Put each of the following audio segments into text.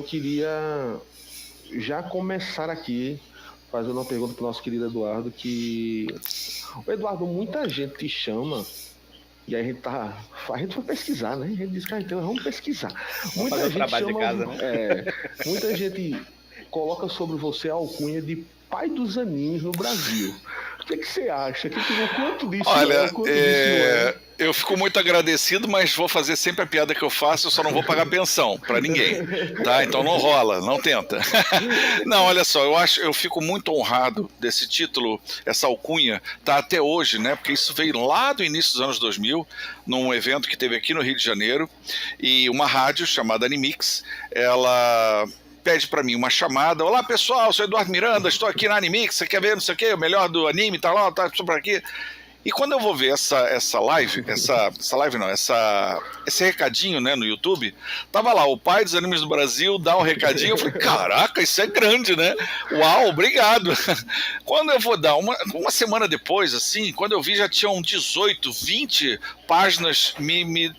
eu queria já começar aqui fazendo uma pergunta para o nosso querido Eduardo, que o Eduardo, muita gente te chama e aí a gente vai pesquisar, né? A gente diz, cara, então vamos pesquisar. Vamos fazer o trabalho de casa, né? Muita gente coloca sobre você a alcunha de pai dos animes no Brasil. O que você acha? Quanto disso disso não é? Eu fico muito agradecido, mas vou fazer sempre a piada que eu faço, eu só não vou pagar pensão pra ninguém, tá? Então não rola, não tenta. Não, olha só, eu fico muito honrado desse título, essa alcunha, tá até hoje, né? Porque isso veio lá do início dos anos 2000, num evento que teve aqui no Rio de Janeiro, e uma rádio chamada Animix, ela pede pra mim uma chamada. Olá pessoal, sou Eduardo Miranda, estou aqui na Animix, você quer ver não sei o que, o melhor do anime, tá lá, tá por aqui. E quando eu vou ver esse recadinho, né, no YouTube, tava lá, o pai dos animes do Brasil dá um recadinho, eu falei, caraca, isso é grande, né? Uau, obrigado. Quando eu vou dar, uma semana depois, assim, quando eu vi já tinham 18, 20 páginas me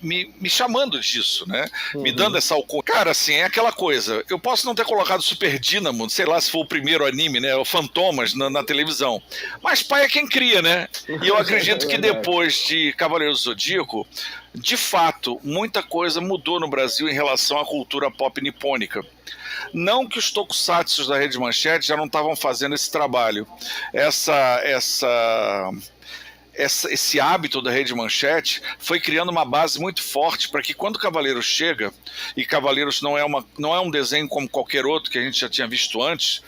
chamando disso, né? Me dando essa alcunha. Cara, assim, é aquela coisa, eu posso não ter colocado Super Dynamo, sei lá se foi o primeiro anime, né, o Fantomas na televisão, mas pai é quem cria, né? E eu acredito que depois de Cavaleiros do Zodíaco, de fato, muita coisa mudou no Brasil em relação à cultura pop nipônica. Não que os tokusatsus da Rede Manchete já não estavam fazendo esse trabalho. Esse hábito da Rede Manchete foi criando uma base muito forte para que quando Cavaleiros chega, e Cavaleiros não é um desenho como qualquer outro que a gente já tinha visto antes,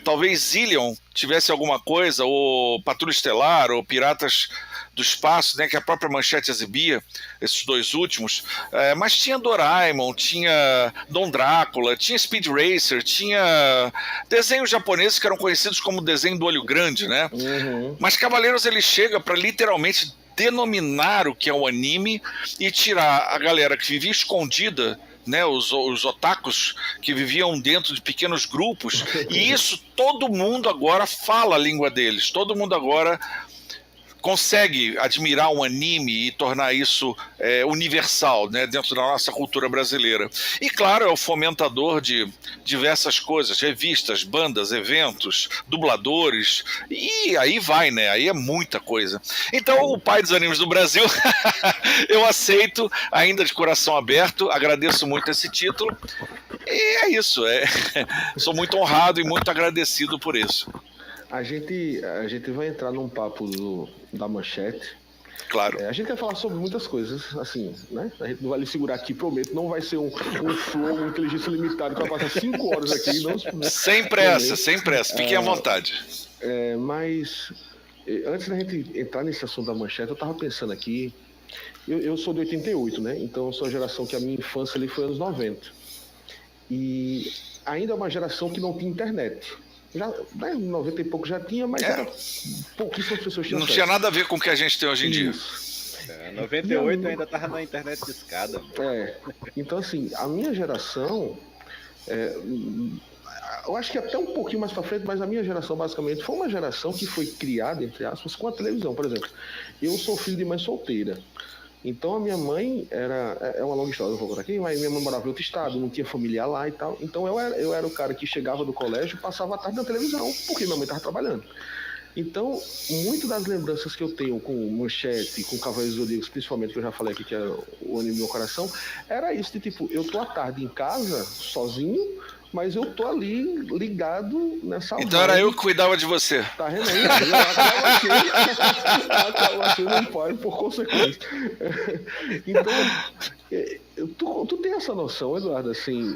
talvez Zillion tivesse alguma coisa, ou Patrulha Estelar, ou Piratas do Espaço, né, que a própria Manchete exibia, esses dois últimos, mas tinha Doraemon, tinha Dom Drácula, tinha Speed Racer, tinha desenhos japoneses que eram conhecidos como desenho do olho grande, né? Mas Cavaleiros ele chega para literalmente denominar o que é o anime e tirar a galera que vivia escondida, né, os otakus que viviam dentro de pequenos grupos, e isso todo mundo agora fala a língua deles, todo mundo agora consegue admirar um anime e tornar isso universal, né, dentro da nossa cultura brasileira. E claro, é o fomentador de diversas coisas, revistas, bandas, eventos, dubladores, e aí vai, né, aí é muita coisa. Então o pai dos animes do Brasil, eu aceito, ainda de coração aberto, agradeço muito esse título, e é isso, sou muito honrado e muito agradecido por isso. A gente vai entrar num papo da Manchete. Claro. A gente quer falar sobre muitas coisas, assim, né? A gente não vai lhe segurar aqui, prometo. Não vai ser um flow, uma inteligência limitada que vai passar 5 horas aqui. Não, sem pressa, sem pressa. Fiquem à vontade. Mas, antes da gente entrar nesse assunto da Manchete, eu tava pensando aqui. Eu sou de 88, né? Então eu sou a geração que a minha infância ali foi anos 90. E ainda é uma geração que não tinha internet. Já, né, 90 e pouco já tinha, mas pouquíssimas pessoas tinham. Não tinha nada a ver com o que a gente tem hoje em dia. 98 eu ainda tava na internet de escada. Então, assim, a minha geração, eu acho que até um pouquinho mais para frente, mas a minha geração, basicamente, foi uma geração que foi criada, entre aspas, com a televisão. Por exemplo, eu sou filho de mãe solteira. Então a minha mãe é uma longa história, eu vou contar aqui, mas minha mãe morava em outro estado, não tinha familiar lá e tal. Então eu era o cara que chegava do colégio e passava a tarde na televisão, porque minha mãe estava trabalhando. Então, muitas das lembranças que eu tenho com Manchete, com Cavaleiros do Zodíaco, principalmente, que eu já falei aqui que é o anime do meu coração, era isso de tipo, eu tô à tarde em casa, sozinho, mas eu tô ali ligado nessa Então era eu que cuidava de você. Tá vendo aí? Acaba sendo um pai por consequência. Então, tu tem essa noção, Eduardo, assim,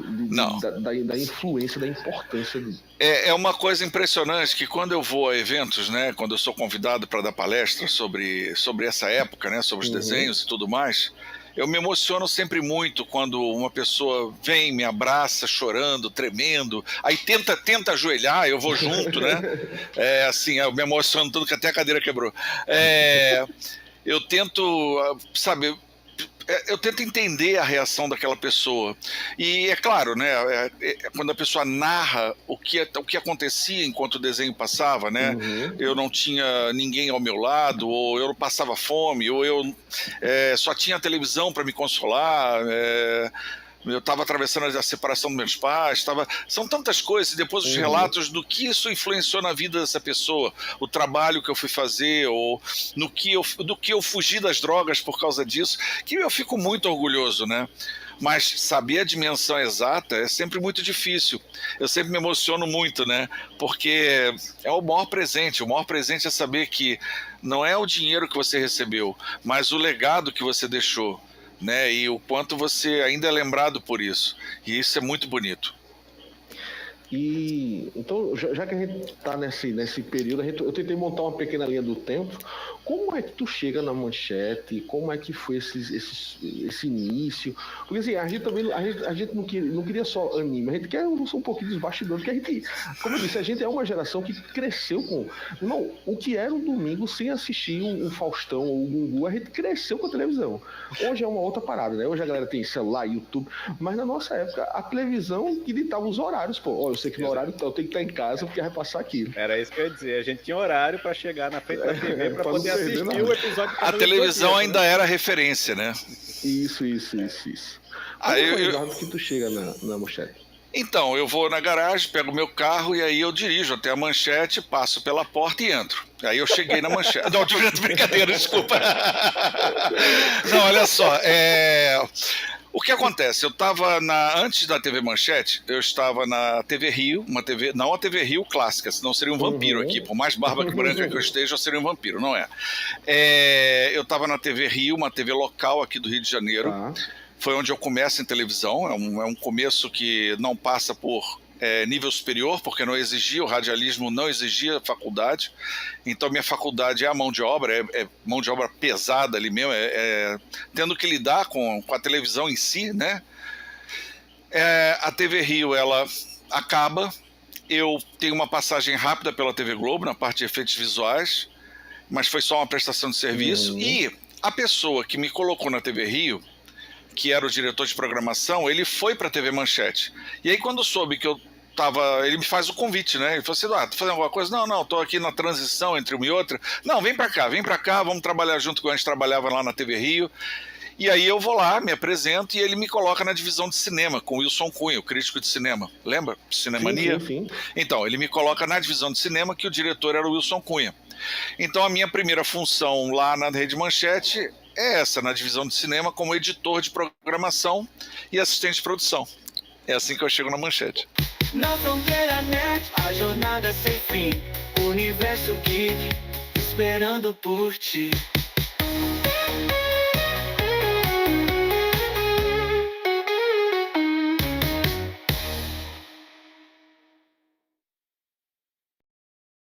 da influência, da importância do... É uma coisa impressionante que quando eu vou a eventos, né, quando eu sou convidado para dar palestra sobre essa época, né, sobre os desenhos e tudo mais, eu me emociono sempre muito quando uma pessoa vem, me abraça, chorando, tremendo, aí tenta ajoelhar, eu vou junto, né? Assim, eu me emociono tudo que até a cadeira quebrou. Eu tento, sabe, eu tento entender a reação daquela pessoa. E é claro, né, quando a pessoa narra o que acontecia enquanto o desenho passava, né? Eu não tinha ninguém ao meu lado, ou eu passava fome, ou eu só tinha a televisão para me consolar. eu estava atravessando a separação dos meus pais, são tantas coisas, e depois os relatos do que isso influenciou na vida dessa pessoa, o trabalho que eu fui fazer, ou do que eu fugi das drogas por causa disso, que eu fico muito orgulhoso, né? Mas saber a dimensão exata é sempre muito difícil. Eu sempre me emociono muito, né? Porque é o maior presente. O maior presente é saber que não é o dinheiro que você recebeu, mas o legado que você deixou, né? E o quanto você ainda é lembrado por isso. E isso é muito bonito. E então, já que a gente está nesse período, eu tentei montar uma pequena linha do tempo. Como é que tu chega na Manchete? Como é que foi esse início? Porque assim, a gente também a gente não queria só anime, a gente quer um pouquinho dos bastidores, porque a gente, como eu disse, a gente é uma geração que cresceu com. Não, o que era um domingo sem assistir um Faustão ou um Gugu, a gente cresceu com a televisão. Hoje é uma outra parada, né? Hoje a galera tem celular, YouTube, mas na nossa época a televisão que ditava os horários, pô. Ó, eu sei que no horário então eu tenho que estar em casa porque vai passar aquilo. Era isso que eu ia dizer. A gente tinha horário para chegar na frente da TV para poder assistir o episódio. A televisão ainda era referência, né? Isso. Aí que tu chega na Manchete? Então, eu vou na garagem, pego o meu carro e aí eu dirijo até a Manchete, passo pela porta e entro. Aí eu cheguei na Manchete. Não, brincadeira, desculpa. Não, olha só. O que acontece? Eu estava antes da TV Manchete, eu estava na TV Rio, não a TV Rio clássica, senão seria um vampiro aqui. Por mais barba branca que eu esteja, eu seria um vampiro, não é? Eu estava na TV Rio, uma TV local aqui do Rio de Janeiro. Foi onde eu começo em televisão. É um começo que não passa por nível superior, porque não exigia, o radialismo não exigia faculdade. Então minha faculdade é a mão de obra, é mão de obra pesada ali mesmo, tendo que lidar com a televisão em si, né? A TV Rio, ela acaba, eu tenho uma passagem rápida pela TV Globo, na parte de efeitos visuais, mas foi só uma prestação de serviço, e a pessoa que me colocou na TV Rio, que era o diretor de programação, ele foi para a TV Manchete. E aí quando soube que eu tava, ele me faz o convite, né? Ele falou assim, tá fazendo alguma coisa? Não, tô aqui na transição entre uma e outra. Não, vem para cá, vamos trabalhar junto com a gente trabalhava lá na TV Rio. E aí eu vou lá, me apresento e ele me coloca na divisão de cinema, com o Wilson Cunha, o crítico de cinema. Lembra? Cinemania? Sim. Então, ele me coloca na divisão de cinema, que o diretor era o Wilson Cunha. Então a minha primeira função lá na Rede Manchete é essa, na divisão de cinema, como editor de programação e assistente de produção. É assim que eu chego na Manchete. Na fronteira net, a jornada sem fim, universo geek, esperando por ti.